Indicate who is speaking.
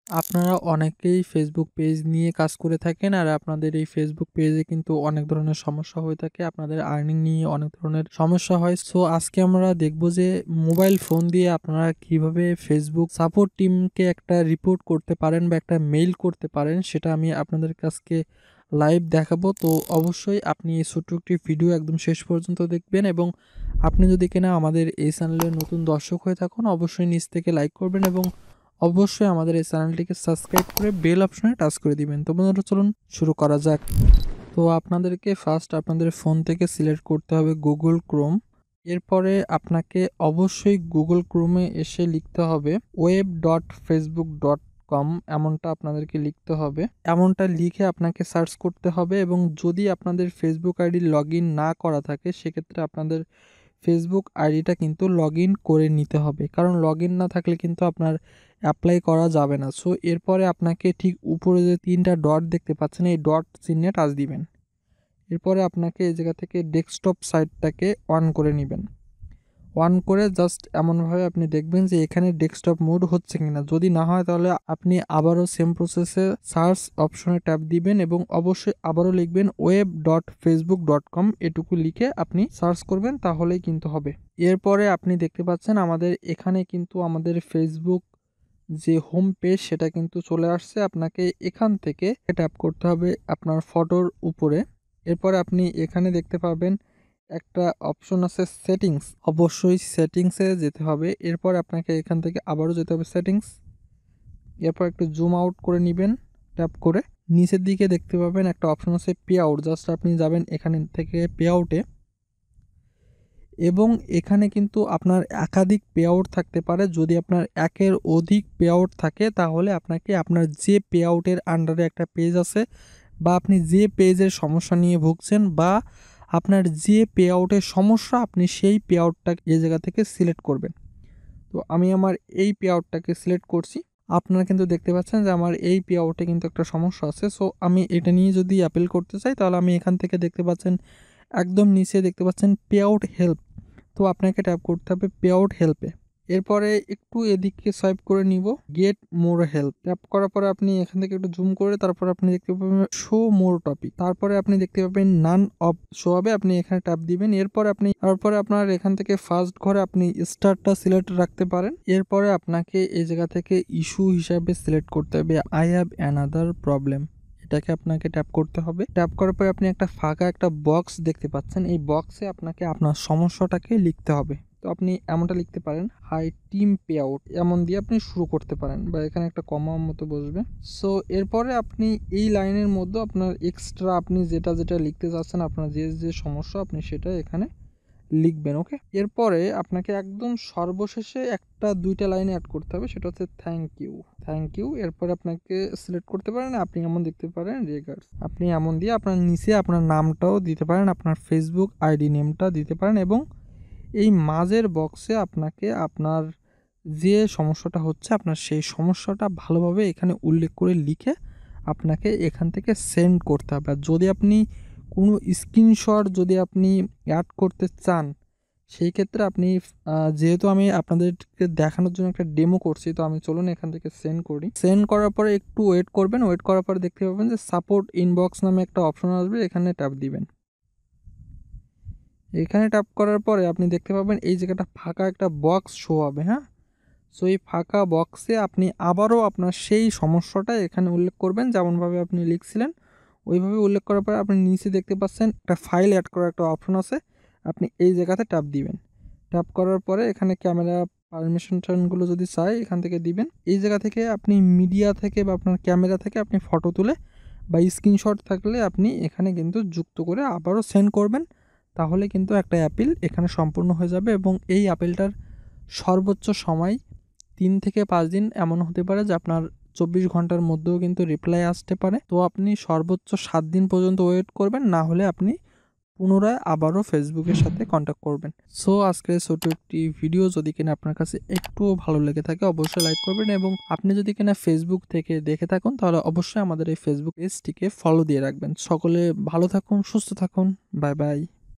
Speaker 1: আপনারা অনেকেই Facebook page নিয়ে কাজ করে থাকেন। আর আপনাদের এই ফেসবুক পেজে কিন্তু অনেক ধরনের সমস্যা হয়ে থাকে। আপনাদের আর্নিং নিয়ে অনেক ধরনের সমস্যা হয়। সো আজকে আমরা দেখব যে মোবাইল ফোন দিয়ে আপনারা কিভাবে ফেসবুক সাপোর্ট টিমকে একটা রিপোর্ট করতে পারেন বা একটা মেইল করতে পারেন, সেটা আমি আপনাদের কাছকে লাইভ দেখাবো। তো অবশ্যই আপনি এই ছোট্ট একটি ভিডিও একদম শেষ পর্যন্ত দেখবেন, এবং আপনি যদি কিনা আমাদের এই চ্যানেলের নতুন দর্শক হয়ে থাকুন, অবশ্যই নিচ থেকে লাইক করবেন এবং অবশ্যই আমাদের এই চ্যানেলটিকে সাবস্ক্রাইব করে বেল অপশনে টাচ করে দিবেন। তো বন্ধুরা, চলুন শুরু করা যাক। তো আপনাদেরকে ফার্স্ট আপনাদের ফোন থেকে সিলেক্ট করতে হবে গুগল ক্রোম। এরপরে আপনাকে অবশ্যই গুগল ক্রোমে এসে লিখতে হবে web.facebook.com, এমনটা আপনাদেরকে লিখতে হবে। এমনটা লিখে আপনাকে সার্চ করতে হবে, এবং যদি আপনাদের ফেসবুক আইডি লগ ইন না করা থাকে সেক্ষেত্রে আপনাদের ফেসবুক আইডিটা কিন্তু লগ ইন করে নিতে হবে, কারণ লগ ইন না থাকলে কিন্তু আপনার অ্যাপ্লাই করা যাবে না। সো এরপরে আপনাকে ঠিক উপরে যে 3টা ডট দেখতে পাচ্ছেন, এই ডট চিহ্নে টাচ দিবেন। এরপরে আপনাকে এই জায়গা থেকে ডেস্কটপ সাইটটাকে অন করে নেবেন। অন করে জাস্ট এমনভাবে আপনি দেখবেন যে এখানে ডেস্কটপ মোড হচ্ছে কিনা। যদি না হয় তাহলে আপনি আবারও সেম প্রসেসে সার্চ অপশনে ট্যাপ দিবেন এবং অবশ্যই আবারও লিখবেন web.facebook.com, এটুকু লিখে আপনি সার্চ করবেন, তাহলেই কিন্তু হবে। এরপরে আপনি দেখতে পাচ্ছেন আমাদের এখানে কিন্তু আমাদের ফেসবুক যে হোম পেজ সেটা কিন্তু চলে আসছে। আপনাকে এখান থেকে ট্যাপ করতে হবে আপনার ফটোর উপরে। এরপরে আপনি এখানে দেখতে পাবেন একটা অপশন আছে সেটিংস, অবশ্যই সেটিংসে যেতে হবে। এরপর আপনাকে এখান থেকে আবারও যেতে হবে সেটিংস। এরপর একটু জুম আউট করে নেবেন ট্যাপ করে। নিচের দিকে দেখতে পাবেন একটা অপশন আছে পে আউট, জাস্ট আপনি যাবেন এখানে থেকে পে আউটে, এবং এখানে কিন্তু আপনার একাধিক পে আউট থাকতে পারে। যদি আপনার একের অধিক পে আউট থাকে তাহলে আপনাকে আপনার যে পে আউটের আন্ডারে একটা পেজ আছে, বা আপনি যে পেজের সমস্যা নিয়ে ভুগছেন, বা আপনার যে পে আউটের সমস্যা আপনি সেই পে আউটটা এই জায়গা থেকে সিলেক্ট করবেন। তো আমি আমার এই পে আউটটাকে সিলেক্ট করছি। আপনারা কিন্তু দেখতে পাচ্ছেন যে আমার এই পে আউটে কিন্তু একটা সমস্যা আছে। সো আমি এটা নিয়ে যদি অ্যাপিল করতে চাই তাহলে আমি এখান থেকে দেখতে পাচ্ছেন একদম নিচে দেখতে পাচ্ছেন পে আউট হেল্প। তো আপনাকে ট্যাপ করতে হবে পে আউট হেল্পে। এরপরে একটু এদিকে সোয়াইপ করে নিব, গেট মোর হেল্প ট্যাপ করার পরে আপনি এখান থেকে একটু জুম করে তারপর আপনি দেখতে পাবেন শো মোর টপিক। তারপরে আপনি দেখতে পাবেন নান অফ শো হবে, আপনি এখানে ট্যাপ দিবেন। তারপরে আপনার এখান থেকে ফার্স্ট ঘরে আপনি স্টারটা সিলেক্ট রাখতে পারেন। এরপরে আপনাকে এই জায়গা থেকে ইস্যু হিসাবে সিলেক্ট করতে হবে আই হ্যাভ অ্যানাদার প্রবলেম, এটাকে আপনাকে ট্যাপ করতে হবে। ট্যাপ করার পরে আপনি একটা ফাঁকা একটা বক্স দেখতে পাচ্ছেন, এই বক্সে আপনাকে আপনার সমস্যাটাকে লিখতে হবে। তো আপনি এমনটা লিখতে পারেন হাই টিম পে আউট, এমন দিয়ে আপনি শুরু করতে পারেন, বা এখানে একটা কমা মতো বসবে। সো এরপরে আপনি এই লাইনের মধ্যে আপনার এক্সট্রা আপনি যেটা যেটা লিখতে চাচ্ছেন, আপনার যে যে সমস্যা আপনি সেটা এখানে লিখবেন। ওকে, এরপরে আপনাকে একদম সর্বশেষে একটা দুইটা লাইন অ্যাড করতে হবে, সেটা হচ্ছে থ্যাংক ইউ। থ্যাংক ইউ এরপরে আপনাকে সিলেক্ট করতে পারেন, আপনি এমন দেখতে পারেন রেগার্ডস, আপনি এমন দিয়ে আপনার নিচে আপনার নামটাও দিতে পারেন, আপনার ফেসবুক আইডি নেমটা দিতে পারেন, এবং এই মাঝের বক্সে আপনাকে আপনার যে সমস্যাটা হচ্ছে আপনার সেই সমস্যাটা ভালোভাবে এখানে উল্লেখ করে লিখে আপনাকে এখান থেকে সেন্ড করতে হবে। আর যদি আপনি কোনো স্ক্রিনশট যদি আপনি অ্যাড করতে চান, সেই ক্ষেত্রে আপনি যেহেতু আমি আপনাদেরকে দেখানোর জন্য একটা ডেমো করছি, তো আমি চলুন এখান থেকে সেন্ড করি। সেন্ড করার পরে একটু ওয়েট করবেন, ওয়েট করার পরে দেখতে পাবেন যে সাপোর্ট ইনবক্স নামে একটা অপশন আসবে, এখানে ট্যাপ দিবেন। এখানে ট্যাপ করার পরে আপনি দেখতে পাবেন এই জায়গাটা ফাঁকা একটা বক্স শো হবে। হ্যাঁ, সো এই ফাঁকা বক্সে আপনি আবারও আপনার সেই সমস্যাটা এখানে উল্লেখ করবেন, যেমনভাবে আপনি লিখছিলেন ওইভাবে উল্লেখ করার পরে আপনি নিচে দেখতে পাচ্ছেন একটা ফাইল অ্যাড করার একটা অপশন আছে, আপনি এই জায়গাতে ট্যাপ দিবেন। ট্যাপ করার পরে এখানে ক্যামেরা পারমিশনগুলো যদি চাই এখান থেকে দিবেন। এই জায়গা থেকে আপনি মিডিয়া থেকে বা আপনার ক্যামেরা থেকে আপনি ফটো তুলে বা স্ক্রিনশট থাকলে আপনি এখানে কিন্তু যুক্ত করে আবারও সেন্ড করবেন, তাহলে কিন্তু একটা অ্যাপিল এখানে সম্পূর্ণ হয়ে যাবে। এবং এই অ্যাপিলটার সর্বোচ্চ সময় 3 থেকে 5 দিন এমন হতে পারে যে আপনার 24 ঘন্টার মধ্যেও কিন্তু রিপ্লাই আসতে পারে। তো আপনি সর্বোচ্চ 7 দিন পর্যন্ত ওয়েট করবেন, না হলে আপনি পুনরায় আবারও ফেসবুকের সাথে কন্ট্যাক্ট করবেন। সো আজকের ছোট একটি ভিডিও যদি কিনা আপনার কাছে একটুও ভালো লেগে থাকে অবশ্যই লাইক করবেন, এবং আপনি যদি কিনা ফেসবুক থেকে দেখে থাকুন তাহলে অবশ্যই আমাদের এই ফেসবুক পেজটিকে ফলো দিয়ে রাখবেন। সকলে ভালো থাকুন, সুস্থ থাকুন, বাই বাই।